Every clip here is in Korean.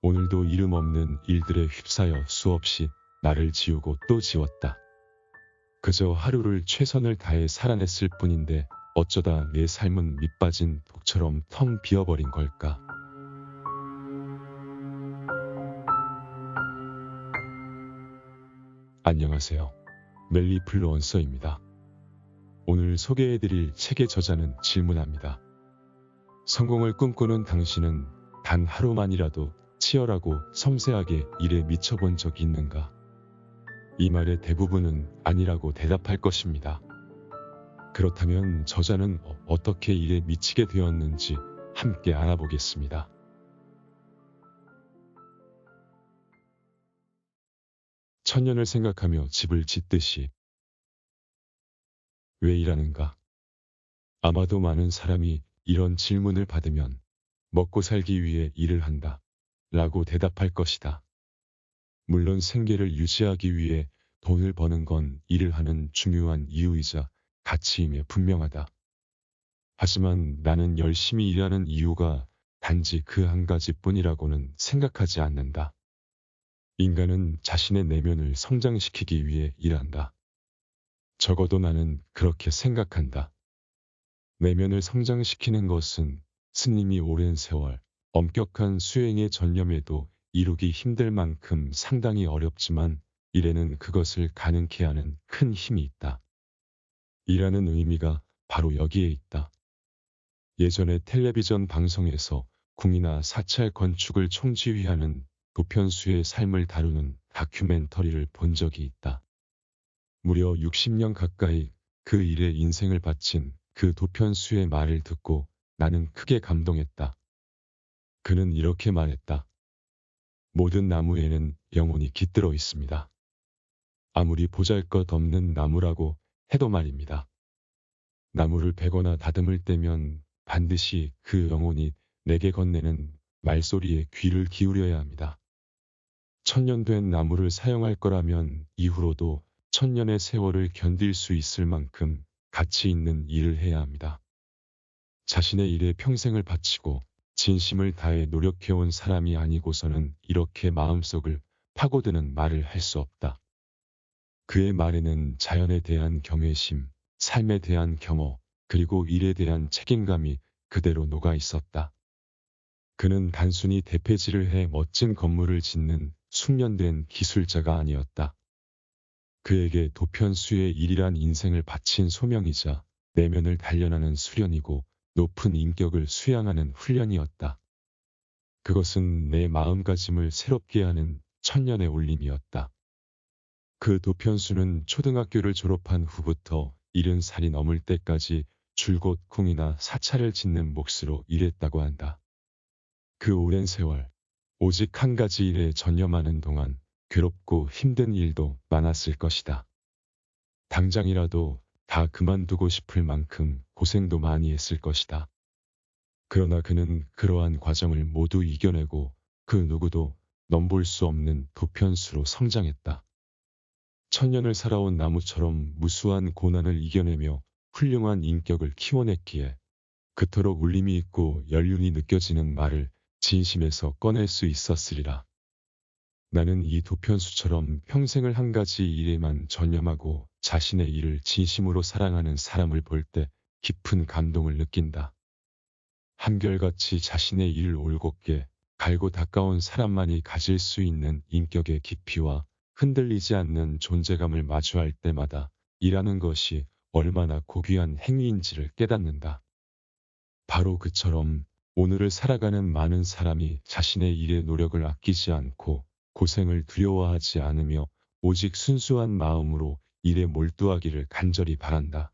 오늘도 이름 없는 일들에 휩싸여 수없이 나를 지우고 또 지웠다. 그저 하루를 최선을 다해 살아냈을 뿐인데 어쩌다 내 삶은 밑빠진 독처럼 텅 비어버린 걸까? 안녕하세요. 멜리플루언서입니다. 오늘 소개해드릴 책의 저자는 질문합니다. 성공을 꿈꾸는 당신은 단 하루만이라도 치열하고 섬세하게 일에 미쳐본 적이 있는가? 이 말의 대부분은 아니라고 대답할 것입니다. 그렇다면 저자는 어떻게 일에 미치게 되었는지 함께 알아보겠습니다. 천년을 생각하며 집을 짓듯이. 왜 일하는가? 아마도 많은 사람이 이런 질문을 받으면 먹고 살기 위해 일을 한다 라고 대답할 것이다. 물론 생계를 유지하기 위해 돈을 버는 건 일을 하는 중요한 이유이자 가치임에 분명하다. 하지만 나는 열심히 일하는 이유가 단지 그 한 가지뿐이라고는 생각하지 않는다. 인간은 자신의 내면을 성장시키기 위해 일한다. 적어도 나는 그렇게 생각한다. 내면을 성장시키는 것은 스님이 오랜 세월 엄격한 수행에 전념해도 이루기 힘들 만큼 상당히 어렵지만 일에는 그것을 가능케 하는 큰 힘이 있다. 일하는 의미가 바로 여기에 있다. 예전에 텔레비전 방송에서 궁이나 사찰 건축을 총지휘하는 도편수의 삶을 다루는 다큐멘터리를 본 적이 있다. 무려 60년 가까이 그 일에 인생을 바친 그 도편수의 말을 듣고 나는 크게 감동했다. 그는 이렇게 말했다. 모든 나무에는 영혼이 깃들어 있습니다. 아무리 보잘것없는 나무라고 해도 말입니다. 나무를 베거나 다듬을 때면 반드시 그 영혼이 내게 건네는 말소리에 귀를 기울여야 합니다. 천년 된 나무를 사용할 거라면 이후로도 천년의 세월을 견딜 수 있을 만큼 가치 있는 일을 해야 합니다. 자신의 일에 평생을 바치고 진심을 다해 노력해온 사람이 아니고서는 이렇게 마음속을 파고드는 말을 할 수 없다. 그의 말에는 자연에 대한 경외심, 삶에 대한 겸허, 그리고 일에 대한 책임감이 그대로 녹아 있었다. 그는 단순히 대패질을 해 멋진 건물을 짓는 숙련된 기술자가 아니었다. 그에게 도편수의 일이란 인생을 바친 소명이자 내면을 단련하는 수련이고 높은 인격을 수양하는 훈련이었다. 그것은 내 마음가짐을 새롭게 하는 천년의 울림이었다. 그 도편수는 초등학교를 졸업한 후부터 70살이 넘을 때까지 줄곧 궁이나 사찰을 짓는 몫으로 일했다고 한다. 그 오랜 세월, 오직 한 가지 일에 전념하는 동안 괴롭고 힘든 일도 많았을 것이다. 당장이라도 다 그만두고 싶을 만큼 고생도 많이 했을 것이다. 그러나 그는 그러한 과정을 모두 이겨내고 그 누구도 넘볼 수 없는 도편수로 성장했다. 천년을 살아온 나무처럼 무수한 고난을 이겨내며 훌륭한 인격을 키워냈기에 그토록 울림이 있고 연륜이 느껴지는 말을 진심에서 꺼낼 수 있었으리라. 나는 이 도편수처럼 평생을 한 가지 일에만 전념하고 자신의 일을 진심으로 사랑하는 사람을 볼 때 깊은 감동을 느낀다. 한결같이 자신의 일을 올곧게 갈고 닦아온 사람만이 가질 수 있는 인격의 깊이와 흔들리지 않는 존재감을 마주할 때마다 일하는 것이 얼마나 고귀한 행위인지를 깨닫는다. 바로 그처럼 오늘을 살아가는 많은 사람이 자신의 일에 노력을 아끼지 않고 고생을 두려워하지 않으며 오직 순수한 마음으로 일에 몰두하기를 간절히 바란다.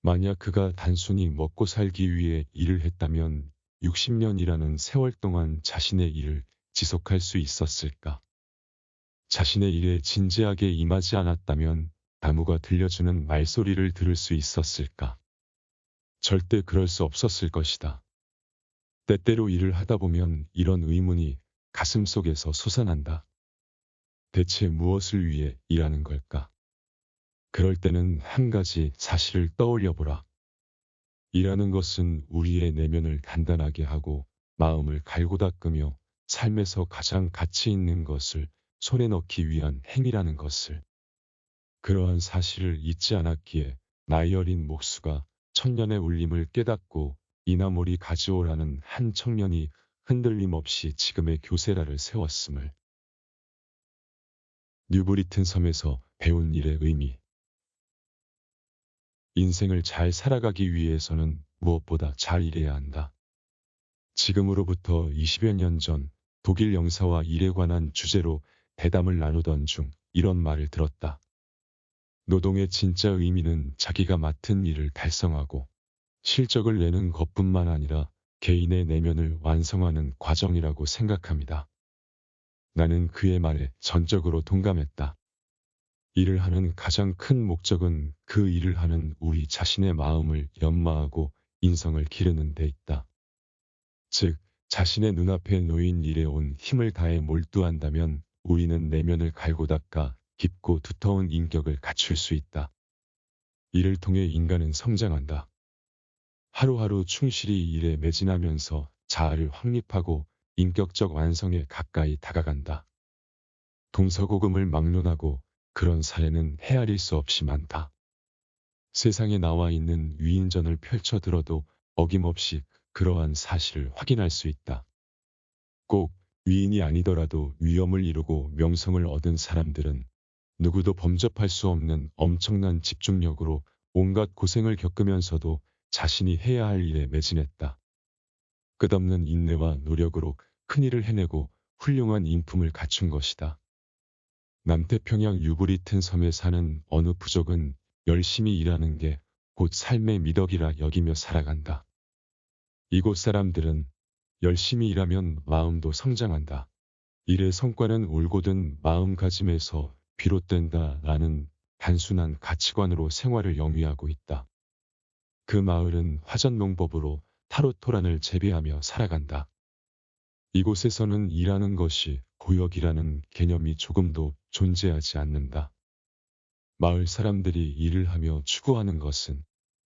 만약 그가 단순히 먹고 살기 위해 일을 했다면 60년이라는 세월 동안 자신의 일을 지속할 수 있었을까? 자신의 일에 진지하게 임하지 않았다면 나무가 들려주는 말소리를 들을 수 있었을까? 절대 그럴 수 없었을 것이다. 때때로 일을 하다 보면 이런 의문이 가슴속에서 솟아난다. 대체 무엇을 위해 일하는 걸까? 그럴 때는 한 가지 사실을 떠올려 보라. 일하는 것은 우리의 내면을 단단하게 하고 마음을 갈고 닦으며 삶에서 가장 가치 있는 것을 손에 넣기 위한 행위라는 것을. 그러한 사실을 잊지 않았기에 나이 어린 목수가 천년의 울림을 깨닫고 이나몰이 가져오라는 한 청년이 흔들림 없이 지금의 교세라를 세웠음을. 뉴브리튼 섬에서 배운 일의 의미. 인생을 잘 살아가기 위해서는 무엇보다 잘 일해야 한다. 지금으로부터 20여 년 전 독일 영사와 일에 관한 주제로 대담을 나누던 중 이런 말을 들었다. 노동의 진짜 의미는 자기가 맡은 일을 달성하고 실적을 내는 것뿐만 아니라 개인의 내면을 완성하는 과정이라고 생각합니다. 나는 그의 말에 전적으로 동감했다. 일을 하는 가장 큰 목적은 그 일을 하는 우리 자신의 마음을 연마하고 인성을 기르는 데 있다. 즉, 자신의 눈앞에 놓인 일에 온 힘을 다해 몰두한다면 우리는 내면을 갈고 닦아 깊고 두터운 인격을 갖출 수 있다. 이를 통해 인간은 성장한다. 하루하루 충실히 일에 매진하면서 자아를 확립하고 인격적 완성에 가까이 다가간다. 동서고금을 막론하고 그런 사례는 헤아릴 수 없이 많다. 세상에 나와 있는 위인전을 펼쳐 들어도 어김없이 그러한 사실을 확인할 수 있다. 꼭 위인이 아니더라도 위엄을 이루고 명성을 얻은 사람들은 누구도 범접할 수 없는 엄청난 집중력으로 온갖 고생을 겪으면서도 자신이 해야 할 일에 매진했다. 끝없는 인내와 노력으로 큰일을 해내고 훌륭한 인품을 갖춘 것이다. 남태평양 뉴브리튼 섬에 사는 어느 부족은 열심히 일하는 게 곧 삶의 미덕이라 여기며 살아간다. 이곳 사람들은 열심히 일하면 마음도 성장한다. 일의 성과는 올곧은 마음가짐에서 비롯된다라는 단순한 가치관으로 생활을 영위하고 있다. 그 마을은 화전농법으로 타로토란을 재배하며 살아간다. 이곳에서는 일하는 것이 고역이라는 개념이 조금도 존재하지 않는다. 마을 사람들이 일을 하며 추구하는 것은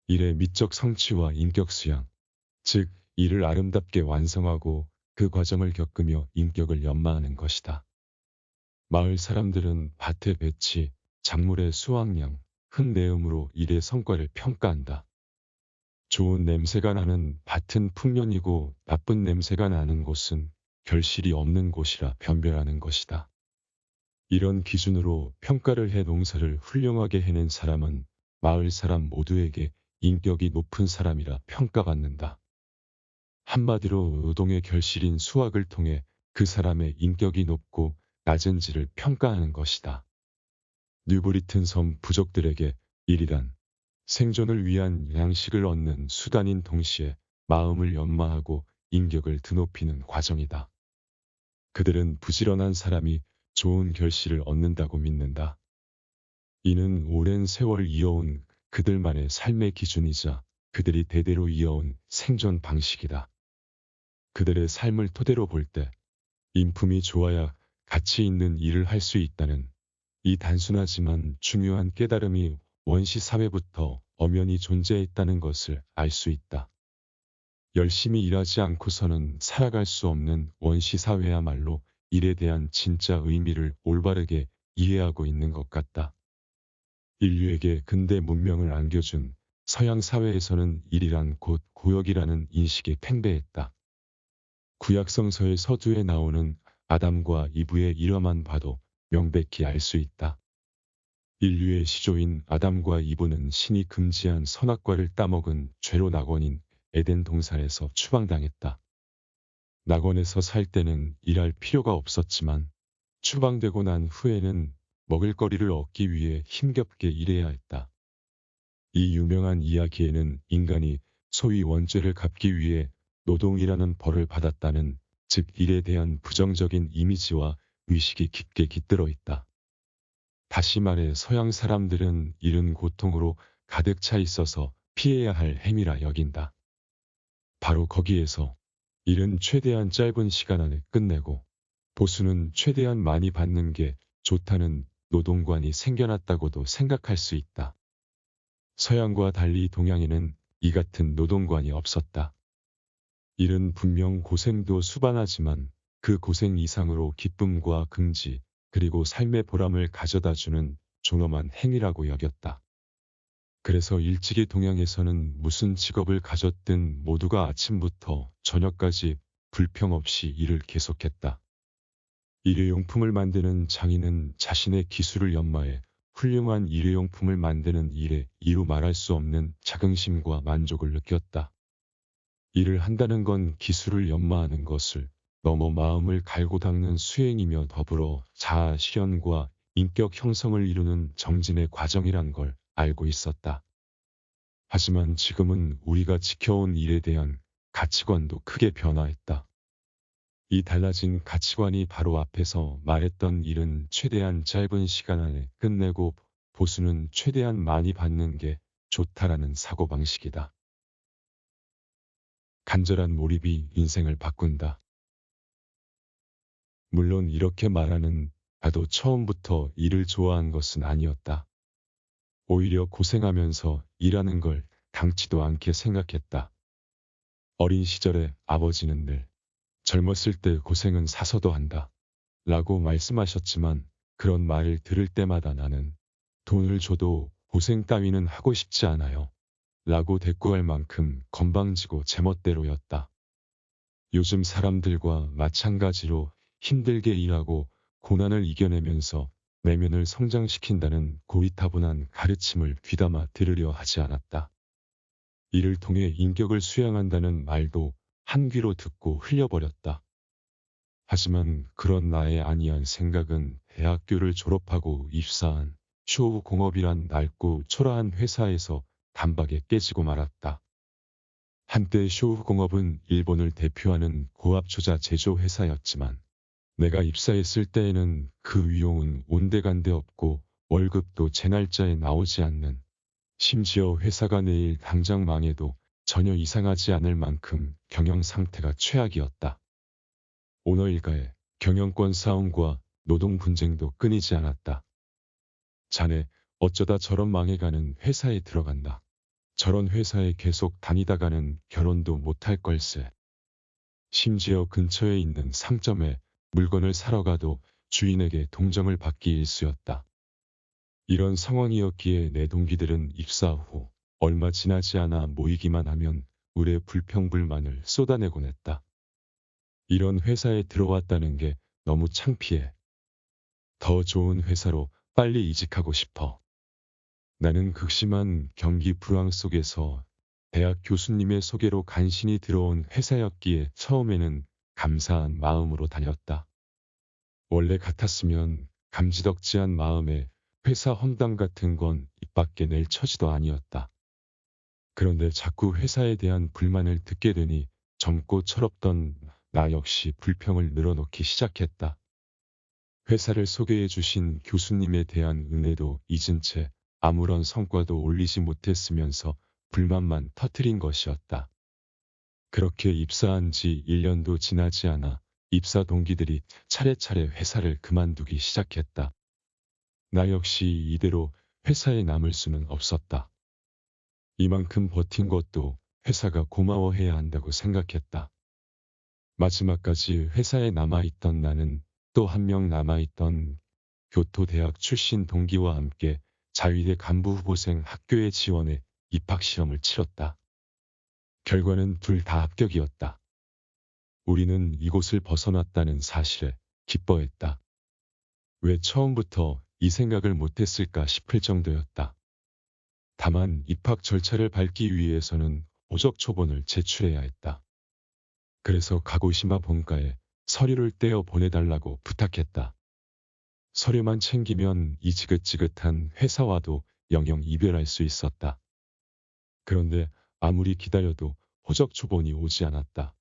일의 미적 성취와 인격 수양, 즉 일을 아름답게 완성하고 그 과정을 겪으며 인격을 연마하는 것이다. 마을 사람들은 밭의 배치, 작물의 수확량, 흙내음으로 일의 성과를 평가한다. 좋은 냄새가 나는 밭은 풍년이고 나쁜 냄새가 나는 곳은 결실이 없는 곳이라 변별하는 것이다. 이런 기준으로 평가를 해 농사를 훌륭하게 해낸 사람은 마을 사람 모두에게 인격이 높은 사람이라 평가받는다. 한마디로 노동의 결실인 수확을 통해 그 사람의 인격이 높고 낮은지를 평가하는 것이다. 뉴브리튼 섬 부족들에게 일이란 생존을 위한 양식을 얻는 수단인 동시에 마음을 연마하고 인격을 드높이는 과정이다. 그들은 부지런한 사람이 좋은 결실을 얻는다고 믿는다. 이는 오랜 세월 이어온 그들만의 삶의 기준이자 그들이 대대로 이어온 생존 방식이다. 그들의 삶을 토대로 볼 때 인품이 좋아야 가치 있는 일을 할 수 있다는 이 단순하지만 중요한 깨달음이 원시 사회부터 엄연히 존재했다는 것을 알 수 있다. 열심히 일하지 않고서는 살아갈 수 없는 원시 사회야말로 일에 대한 진짜 의미를 올바르게 이해하고 있는 것 같다. 인류에게 근대 문명을 안겨준 서양 사회에서는 일이란 곧 고역이라는 인식이 팽배했다. 구약성서의 서두에 나오는 아담과 이브의 일화만 봐도 명백히 알 수 있다. 인류의 시조인 아담과 이브는 신이 금지한 선악과를 따먹은 죄로 낙원인 에덴 동산에서 추방당했다. 낙원에서 살 때는 일할 필요가 없었지만 추방되고 난 후에는 먹을거리를 얻기 위해 힘겹게 일해야 했다. 이 유명한 이야기에는 인간이 소위 원죄를 갚기 위해 노동이라는 벌을 받았다는, 즉 일에 대한 부정적인 이미지와 의식이 깊게 깃들어 있다. 다시 말해 서양 사람들은 일은 고통으로 가득 차 있어서 피해야 할 행위라 여긴다. 바로 거기에서 일은 최대한 짧은 시간 안에 끝내고 보수는 최대한 많이 받는 게 좋다는 노동관이 생겨났다고도 생각할 수 있다. 서양과 달리 동양에는 이 같은 노동관이 없었다. 일은 분명 고생도 수반하지만 그 고생 이상으로 기쁨과 긍지 그리고 삶의 보람을 가져다주는 존엄한 행위라고 여겼다. 그래서 일찍이 동양에서는 무슨 직업을 가졌든 모두가 아침부터 저녁까지 불평 없이 일을 계속했다. 일회용품을 만드는 장인은 자신의 기술을 연마해 훌륭한 일회용품을 만드는 일에 이루 말할 수 없는 자긍심과 만족을 느꼈다. 일을 한다는 건 기술을 연마하는 것을 넘어 마음을 갈고 닦는 수행이며 더불어 자아 실현과 인격 형성을 이루는 정진의 과정이란 걸 알고 있었다. 하지만 지금은 우리가 지켜온 일에 대한 가치관도 크게 변화했다. 이 달라진 가치관이 바로 앞에서 말했던 일은 최대한 짧은 시간 안에 끝내고 보수는 최대한 많이 받는 게 좋다라는 사고방식이다. 간절한 몰입이 인생을 바꾼다. 물론 이렇게 말하는 나도 처음부터 일을 좋아한 것은 아니었다. 오히려 고생하면서 일하는 걸 당치도 않게 생각했다. 어린 시절에 아버지는 늘 젊었을 때 고생은 사서도 한다 라고 말씀하셨지만 그런 말을 들을 때마다 나는 돈을 줘도 고생 따위는 하고 싶지 않아요 라고 대꾸할 만큼 건방지고 제멋대로였다. 요즘 사람들과 마찬가지로 힘들게 일하고 고난을 이겨내면서 내면을 성장시킨다는 고리타분한 가르침을 귀담아 들으려 하지 않았다. 이를 통해 인격을 수양한다는 말도 한 귀로 듣고 흘려버렸다. 하지만 그런 나의 아니한 생각은 대학교를 졸업하고 입사한 쇼공업이란 낡고 초라한 회사에서 단박에 깨지고 말았다. 한때 쇼공업은 일본을 대표하는 고압조자 제조 회사였지만 내가 입사했을 때에는 그 위용은 온데간데 없고 월급도 제 날짜에 나오지 않는, 심지어 회사가 내일 당장 망해도 전혀 이상하지 않을 만큼 경영 상태가 최악이었다. 오너 일가의 경영권 싸움과 노동 분쟁도 끊이지 않았다. 자네 어쩌다 저런 망해가는 회사에 들어간다. 저런 회사에 계속 다니다가는 결혼도 못할 걸세. 심지어 근처에 있는 상점에 물건을 사러 가도 주인에게 동정을 받기 일쑤였다. 이런 상황이었기에 내 동기들은 입사 후 얼마 지나지 않아 모이기만 하면 의뢰 불평불만을 쏟아내곤 했다. 이런 회사에 들어왔다는 게 너무 창피해. 더 좋은 회사로 빨리 이직하고 싶어. 나는 극심한 경기 불황 속에서 대학 교수님의 소개로 간신히 들어온 회사였기에 처음에는 감사한 마음으로 다녔다. 원래 같았으면 감지덕지한 마음에 회사 험담 같은 건 입 밖에 낼 처지도 아니었다. 그런데 자꾸 회사에 대한 불만을 듣게 되니 젊고 철없던 나 역시 불평을 늘어놓기 시작했다. 회사를 소개해 주신 교수님에 대한 은혜도 잊은 채 아무런 성과도 올리지 못했으면서 불만만 터뜨린 것이었다. 그렇게 입사한 지 1년도 지나지 않아 입사 동기들이 차례차례 회사를 그만두기 시작했다. 나 역시 이대로 회사에 남을 수는 없었다. 이만큼 버틴 것도 회사가 고마워해야 한다고 생각했다. 마지막까지 회사에 남아있던 나는 또 한 명 남아있던 교토대학 출신 동기와 함께 자위대 간부 후보생 학교에 지원해 입학시험을 치렀다. 결과는 둘 다 합격이었다. 우리는 이곳을 벗어났다는 사실에 기뻐했다. 왜 처음부터 이 생각을 못했을까 싶을 정도였다. 다만 입학 절차를 밟기 위해서는 호적 초본을 제출해야 했다. 그래서 가고시마 본가에 서류를 떼어 보내달라고 부탁했다. 서류만 챙기면 이 지긋지긋한 회사와도 영영 이별할 수 있었다. 그런데 아무리 기다려도 호적 초본이 오지 않았다.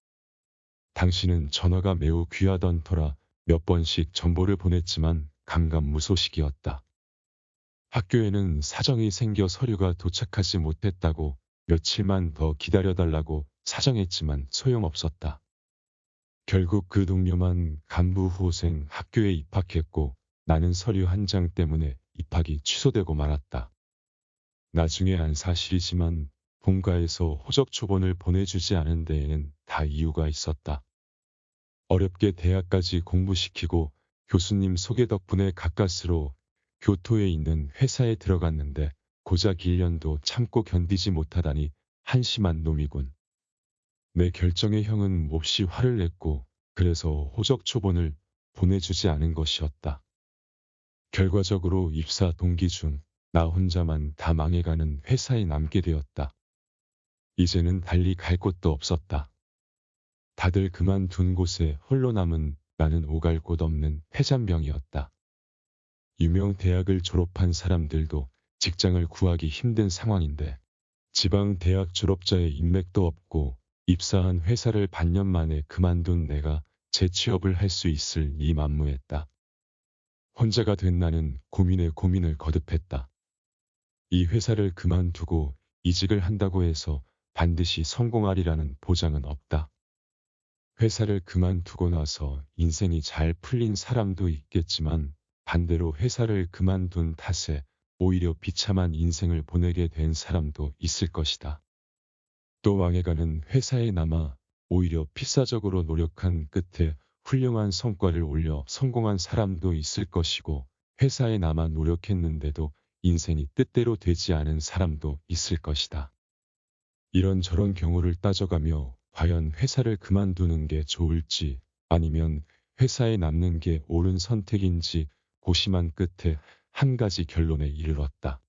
당신은 전화가 매우 귀하던 터라 몇 번씩 전보를 보냈지만 감감무소식이었다. 학교에는 사정이 생겨 서류가 도착하지 못했다고 며칠만 더 기다려달라고 사정했지만 소용없었다. 결국 그 동료만 간부 후보생 학교에 입학했고 나는 서류 한 장 때문에 입학이 취소되고 말았다. 나중에 안 사실이지만 본가에서 호적 초본을 보내주지 않은 데에는 다 이유가 있었다. 어렵게 대학까지 공부시키고 교수님 소개 덕분에 가까스로 교토에 있는 회사에 들어갔는데 고작 1년도 참고 견디지 못하다니 한심한 놈이군. 내 결정에 형은 몹시 화를 냈고 그래서 호적 초본을 보내주지 않은 것이었다. 결과적으로 입사 동기 중 나 혼자만 다 망해가는 회사에 남게 되었다. 이제는 달리 갈 곳도 없었다. 다들 그만둔 곳에 홀로 남은 나는 오갈 곳 없는 폐잔병이었다. 유명 대학을 졸업한 사람들도 직장을 구하기 힘든 상황인데 지방 대학 졸업자의 인맥도 없고 입사한 회사를 반년 만에 그만둔 내가 재취업을 할 수 있을리 만무했다. 혼자가 된 나는 고민에 고민을 거듭했다. 이 회사를 그만두고 이직을 한다고 해서 반드시 성공하리라는 보장은 없다. 회사를 그만두고 나서 인생이 잘 풀린 사람도 있겠지만 반대로 회사를 그만둔 탓에 오히려 비참한 인생을 보내게 된 사람도 있을 것이다. 또 망해가는 회사에 남아 오히려 필사적으로 노력한 끝에 훌륭한 성과를 올려 성공한 사람도 있을 것이고 회사에 남아 노력했는데도 인생이 뜻대로 되지 않은 사람도 있을 것이다. 이런저런 경우를 따져가며 과연 회사를 그만두는 게 좋을지 아니면 회사에 남는 게 옳은 선택인지 고심한 끝에 한 가지 결론에 이르렀다.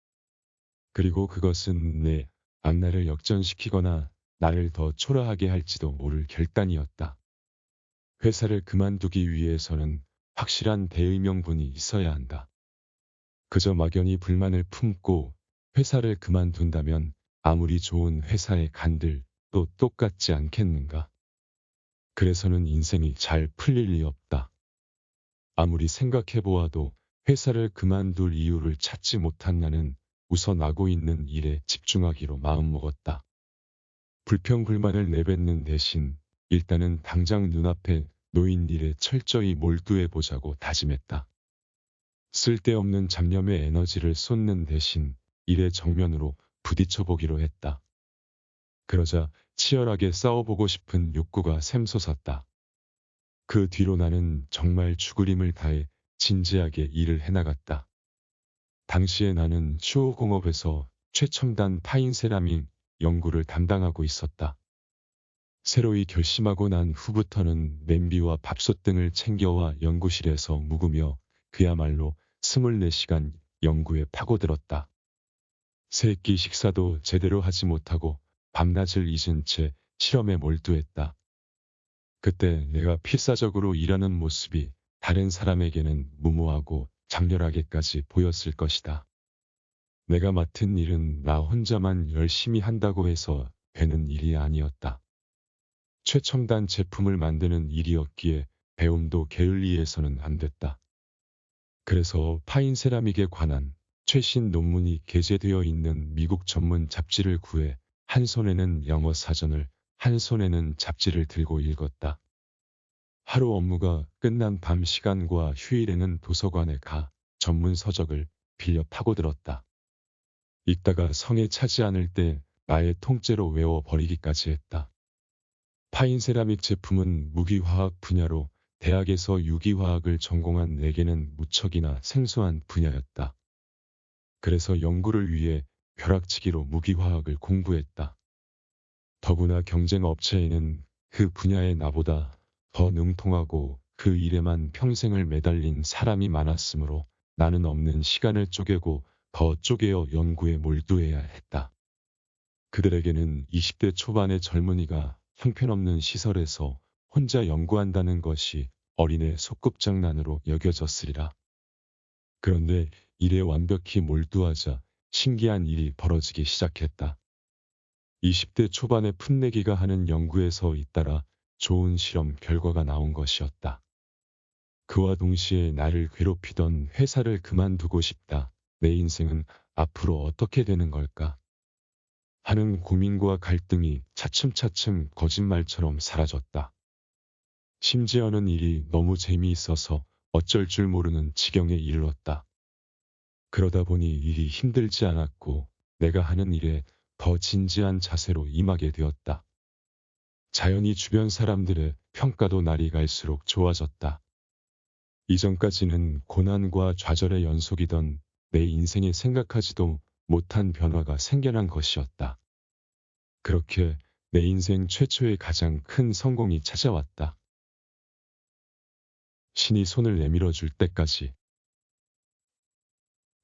그리고 그것은 내 앞날을 역전시키거나 나를 더 초라하게 할지도 모를 결단이었다. 회사를 그만두기 위해서는 확실한 대의명분이 있어야 한다. 그저 막연히 불만을 품고 회사를 그만둔다면 아무리 좋은 회사에 간들 또 똑같지 않겠는가. 그래서는 인생이 잘 풀릴 리 없다. 아무리 생각해보아도 회사를 그만둘 이유를 찾지 못한 나는 우선 하고 있는 일에 집중하기로 마음먹었다. 불평불만을 내뱉는 대신 일단은 당장 눈앞에 놓인 일에 철저히 몰두해보자고 다짐했다. 쓸데없는 잡념에 에너지를 쏟는 대신 일에 정면으로 부딪혀보기로 했다. 그러자 치열하게 싸워보고 싶은 욕구가 샘솟았다. 그 뒤로 나는 정말 죽을 힘을 다해 진지하게 일을 해나갔다. 당시에 나는 추호공업에서 최첨단 파인 세라믹 연구를 담당하고 있었다. 새로이 결심하고 난 후부터는 냄비와 밥솥 등을 챙겨와 연구실에서 묵으며 그야말로 24시간 연구에 파고들었다. 새끼 식사도 제대로 하지 못하고 밤낮을 잊은 채 실험에 몰두했다. 그때 내가 필사적으로 일하는 모습이 다른 사람에게는 무모하고 장렬하게까지 보였을 것이다. 내가 맡은 일은 나 혼자만 열심히 한다고 해서 되는 일이 아니었다. 최첨단 제품을 만드는 일이었기에 배움도 게을리해서는 안 됐다. 그래서 파인 세라믹에 관한 최신 논문이 게재되어 있는 미국 전문 잡지를 구해 한 손에는 영어 사전을 한 손에는 잡지를 들고 읽었다. 하루 업무가 끝난 밤 시간과 휴일에는 도서관에 가 전문 서적을 빌려 파고들었다. 읽다가 성에 차지 않을 때 나의 통째로 외워버리기까지 했다. 파인 세라믹 제품은 무기화학 분야로 대학에서 유기화학을 전공한 내게는 무척이나 생소한 분야였다. 그래서 연구를 위해 벼락치기로 무기화학을 공부했다. 더구나 경쟁 업체에는 그 분야에 나보다 더 능통하고 그 일에만 평생을 매달린 사람이 많았으므로 나는 없는 시간을 쪼개고 더 쪼개어 연구에 몰두해야 했다. 그들에게는 20대 초반의 젊은이가 형편없는 시설에서 혼자 연구한다는 것이 어린애 소꿉장난으로 여겨졌으리라. 그런데 일에 완벽히 몰두하자 신기한 일이 벌어지기 시작했다. 20대 초반의 풋내기가 하는 연구에서 잇따라 좋은 실험 결과가 나온 것이었다. 그와 동시에 나를 괴롭히던 회사를 그만두고 싶다. 내 인생은 앞으로 어떻게 되는 걸까? 하는 고민과 갈등이 차츰차츰 거짓말처럼 사라졌다. 심지어는 일이 너무 재미있어서 어쩔 줄 모르는 지경에 이르렀다. 그러다 보니 일이 힘들지 않았고 내가 하는 일에 더 진지한 자세로 임하게 되었다. 자연히 주변 사람들의 평가도 날이 갈수록 좋아졌다. 이전까지는 고난과 좌절의 연속이던 내 인생에 생각하지도 못한 변화가 생겨난 것이었다. 그렇게 내 인생 최초의 가장 큰 성공이 찾아왔다. 신이 손을 내밀어 줄 때까지.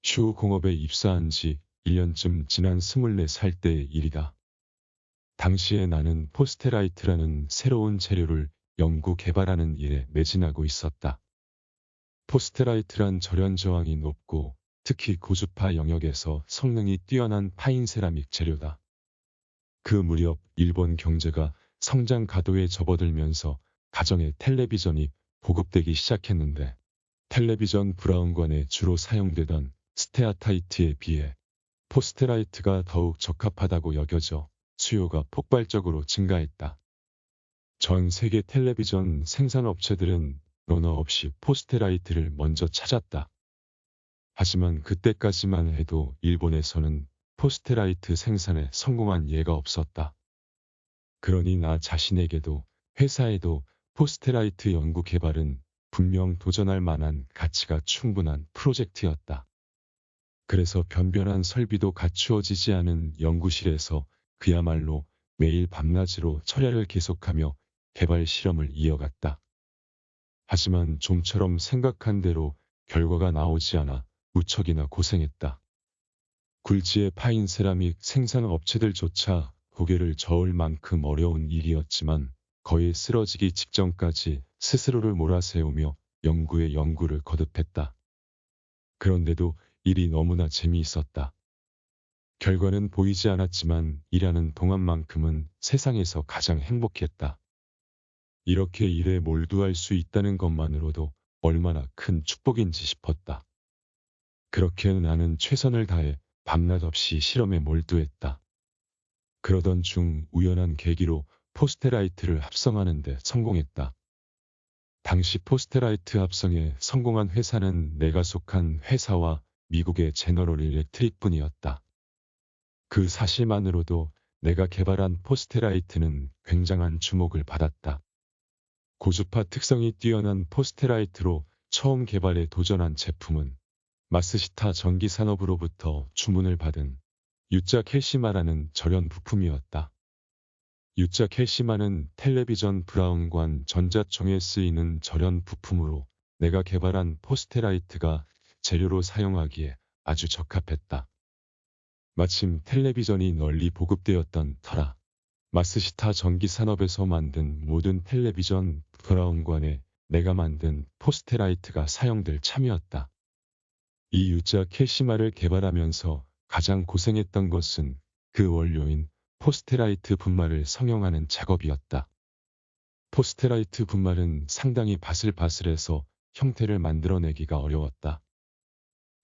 슈 공업에 입사한 지 1년쯤 지난 24살 때의 일이다. 당시에 나는 포스테라이트라는 새로운 재료를 연구 개발하는 일에 매진하고 있었다. 포스테라이트란 절연 저항이 높고 특히 고주파 영역에서 성능이 뛰어난 파인 세라믹 재료다. 그 무렵 일본 경제가 성장 가도에 접어들면서 가정의 텔레비전이 보급되기 시작했는데 텔레비전 브라운관에 주로 사용되던 스테아타이트에 비해 포스테라이트가 더욱 적합하다고 여겨져 수요가 폭발적으로 증가했다. 전 세계 텔레비전 생산업체들은 논어 없이 포스테라이트를 먼저 찾았다. 하지만 그때까지만 해도 일본에서는 포스테라이트 생산에 성공한 예가 없었다. 그러니 나 자신에게도 회사에도 포스테라이트 연구 개발은 분명 도전할 만한 가치가 충분한 프로젝트였다. 그래서 변변한 설비도 갖추어지지 않은 연구실에서 그야말로 매일 밤낮으로 철야를 계속하며 개발 실험을 이어갔다. 하지만 좀처럼 생각한 대로 결과가 나오지 않아 무척이나 고생했다. 굴지의 파인 세라믹 생산 업체들조차 고개를 저을 만큼 어려운 일이었지만 거의 쓰러지기 직전까지 스스로를 몰아세우며 연구에 연구를 거듭했다. 그런데도 일이 너무나 재미있었다. 결과는 보이지 않았지만 일하는 동안만큼은 세상에서 가장 행복했다. 이렇게 일에 몰두할 수 있다는 것만으로도 얼마나 큰 축복인지 싶었다. 그렇게 나는 최선을 다해 밤낮 없이 실험에 몰두했다. 그러던 중 우연한 계기로 포스테라이트를 합성하는 데 성공했다. 당시 포스테라이트 합성에 성공한 회사는 내가 속한 회사와 미국의 제너럴 일렉트릭뿐이었다. 그 사실만으로도 내가 개발한 포스테라이트는 굉장한 주목을 받았다. 고주파 특성이 뛰어난 포스테라이트로 처음 개발에 도전한 제품은 마스시타 전기산업으로부터 주문을 받은 U자 캘시마라는 절연 부품이었다. U자 캘시마는 텔레비전 브라운관 전자총에 쓰이는 절연 부품으로 내가 개발한 포스테라이트가 재료로 사용하기에 아주 적합했다. 마침 텔레비전이 널리 보급되었던 터라 마스시타 전기산업에서 만든 모든 텔레비전 브라운관에 내가 만든 포스테라이트가 사용될 참이었다. 이 U자 캘시마를 개발하면서 가장 고생했던 것은 그 원료인 포스테라이트 분말을 성형하는 작업이었다. 포스테라이트 분말은 상당히 바슬바슬해서 형태를 만들어내기가 어려웠다.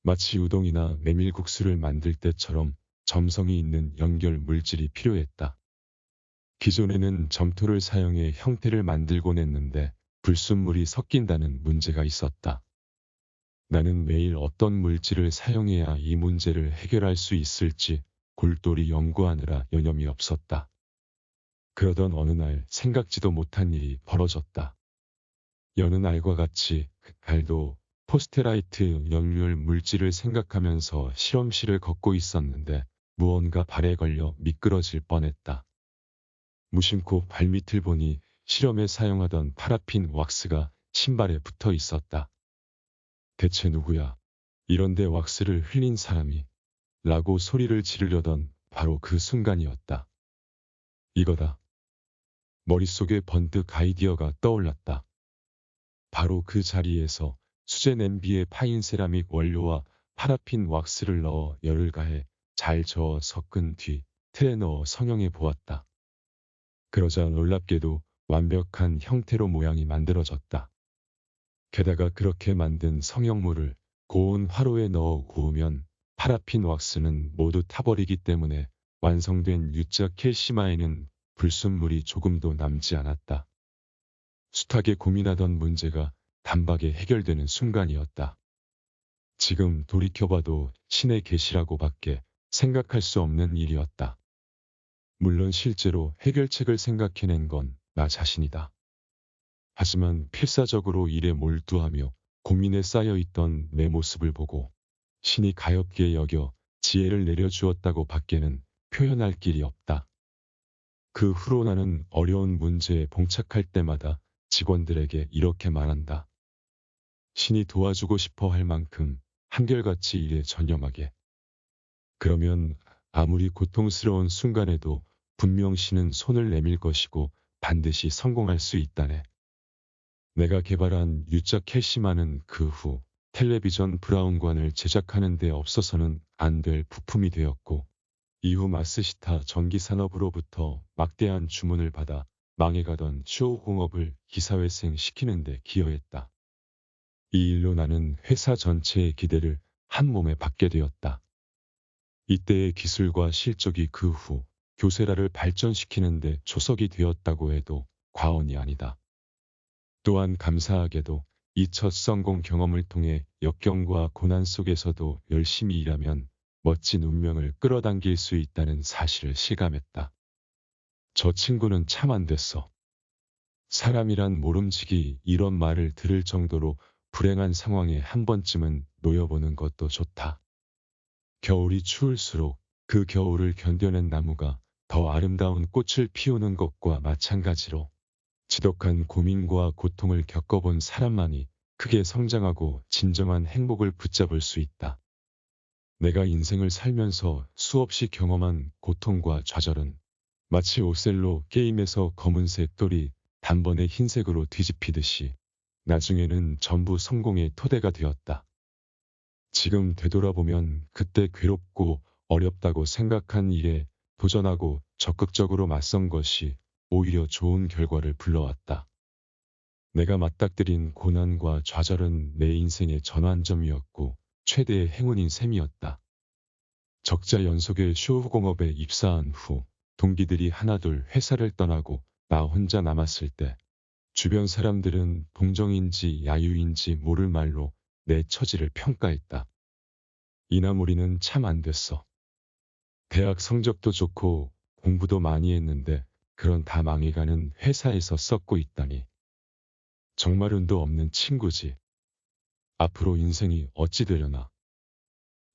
마치 우동이나 메밀국수를 만들 때처럼 점성이 있는 연결 물질이 필요했다. 기존에는 점토를 사용해 형태를 만들곤 했는데 불순물이 섞인다는 문제가 있었다. 나는 매일 어떤 물질을 사용해야 이 문제를 해결할 수 있을지 골똘히 연구하느라 여념이 없었다. 그러던 어느 날 생각지도 못한 일이 벌어졌다. 여느 날과 같이 그날도 포스테라이트 연료열 물질을 생각하면서 실험실을 걷고 있었는데 무언가 발에 걸려 미끄러질 뻔했다. 무심코 발밑을 보니 실험에 사용하던 파라핀 왁스가 신발에 붙어 있었다. 대체 누구야? 이런데 왁스를 흘린 사람이? 라고 소리를 지르려던 바로 그 순간이었다. 이거다. 머릿속에 번뜩 아이디어가 떠올랐다. 바로 그 자리에서 수제 냄비에 파인 세라믹 원료와 파라핀 왁스를 넣어 열을 가해 잘 저어 섞은 뒤 틀에 넣어 성형해 보았다. 그러자 놀랍게도 완벽한 형태로 모양이 만들어졌다. 게다가 그렇게 만든 성형물을 고온 화로에 넣어 구우면 파라핀 왁스는 모두 타버리기 때문에 완성된 U자 캘시마에는 불순물이 조금도 남지 않았다. 숱하게 고민하던 문제가 단박에 해결되는 순간이었다. 지금 돌이켜봐도 신의 계시라고 밖에 생각할 수 없는 일이었다. 물론 실제로 해결책을 생각해낸 건 나 자신이다. 하지만 필사적으로 일에 몰두하며 고민에 쌓여있던 내 모습을 보고 신이 가엾게 여겨 지혜를 내려주었다고 밖에는 표현할 길이 없다. 그 후로 나는 어려운 문제에 봉착할 때마다 직원들에게 이렇게 말한다. 신이 도와주고 싶어 할 만큼 한결같이 일에 전념하게. 그러면 아무리 고통스러운 순간에도 분명 신은 손을 내밀 것이고 반드시 성공할 수 있다네. 내가 개발한 U자 캐시만은 그 후 텔레비전 브라운관을 제작하는 데 없어서는 안 될 부품이 되었고, 이후 마스시타 전기산업으로부터 막대한 주문을 받아 망해가던 쇼공업을 기사회생 시키는 데 기여했다. 이 일로 나는 회사 전체의 기대를 한 몸에 받게 되었다. 이때의 기술과 실적이 그 후 교세라를 발전시키는 데 초석이 되었다고 해도 과언이 아니다. 또한 감사하게도 이 첫 성공 경험을 통해 역경과 고난 속에서도 열심히 일하면 멋진 운명을 끌어당길 수 있다는 사실을 실감했다. 저 친구는 참 안 됐어. 사람이란 모름지기 이런 말을 들을 정도로 불행한 상황에 한 번쯤은 놓여보는 것도 좋다. 겨울이 추울수록 그 겨울을 견뎌낸 나무가 더 아름다운 꽃을 피우는 것과 마찬가지로 지독한 고민과 고통을 겪어본 사람만이 크게 성장하고 진정한 행복을 붙잡을 수 있다. 내가 인생을 살면서 수없이 경험한 고통과 좌절은 마치 오셀로 게임에서 검은색 돌이 단번에 흰색으로 뒤집히듯이 나중에는 전부 성공의 토대가 되었다. 지금 되돌아보면 그때 괴롭고 어렵다고 생각한 일에 도전하고 적극적으로 맞선 것이 오히려 좋은 결과를 불러왔다. 내가 맞닥뜨린 고난과 좌절은 내 인생의 전환점이었고 최대의 행운인 셈이었다. 적자 연속의 쇼공업에 입사한 후 동기들이 하나둘 회사를 떠나고 나 혼자 남았을 때 주변 사람들은 동정인지 야유인지 모를 말로 내 처지를 평가했다. 이나무리는 참 안 됐어. 대학 성적도 좋고 공부도 많이 했는데 그런 다 망해가는 회사에서 썩고 있다니. 정말 운도 없는 친구지. 앞으로 인생이 어찌 되려나.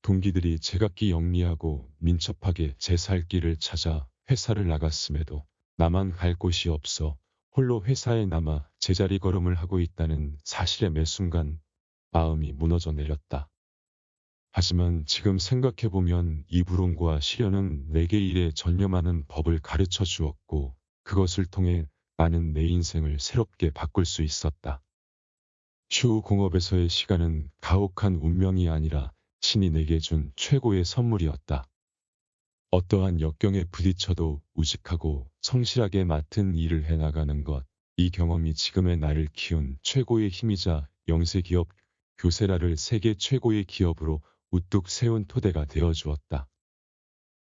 동기들이 제각기 영리하고 민첩하게 제 살 길을 찾아 회사를 나갔음에도 나만 갈 곳이 없어 홀로 회사에 남아 제자리 걸음을 하고 있다는 사실에 매 순간 마음이 무너져 내렸다. 하지만 지금 생각해보면 이 불운과 시련은 내게 일에 전념하는 법을 가르쳐 주었고 그것을 통해 나는 내 인생을 새롭게 바꿀 수 있었다. 쇼공업에서의 시간은 가혹한 운명이 아니라 신이 내게 준 최고의 선물이었다. 어떠한 역경에 부딪혀도 우직하고 성실하게 맡은 일을 해나가는 것, 이 경험이 지금의 나를 키운 최고의 힘이자 영세기업 교세라를 세계 최고의 기업으로 우뚝 세운 토대가 되어주었다.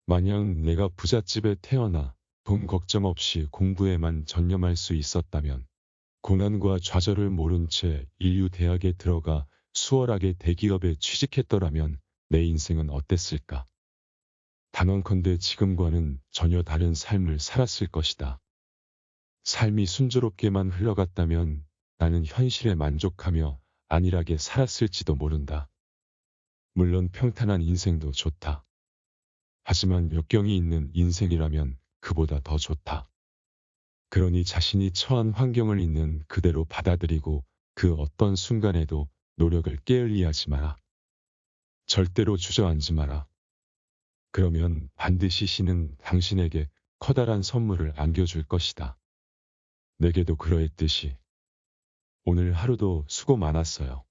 만약 내가 부잣집에 태어나 돈 걱정 없이 공부에만 전념할 수 있었다면, 고난과 좌절을 모른 채 인류 대학에 들어가 수월하게 대기업에 취직했더라면 내 인생은 어땠을까? 단언컨대 지금과는 전혀 다른 삶을 살았을 것이다. 삶이 순조롭게만 흘러갔다면 나는 현실에 만족하며 안일하게 살았을지도 모른다. 물론 평탄한 인생도 좋다. 하지만 역경이 있는 인생이라면 그보다 더 좋다. 그러니 자신이 처한 환경을 있는 그대로 받아들이고 그 어떤 순간에도 노력을 게을리하지 마라. 절대로 주저앉지 마라. 그러면 반드시 신은 당신에게 커다란 선물을 안겨줄 것이다. 내게도 그러했듯이. 오늘 하루도 수고 많았어요.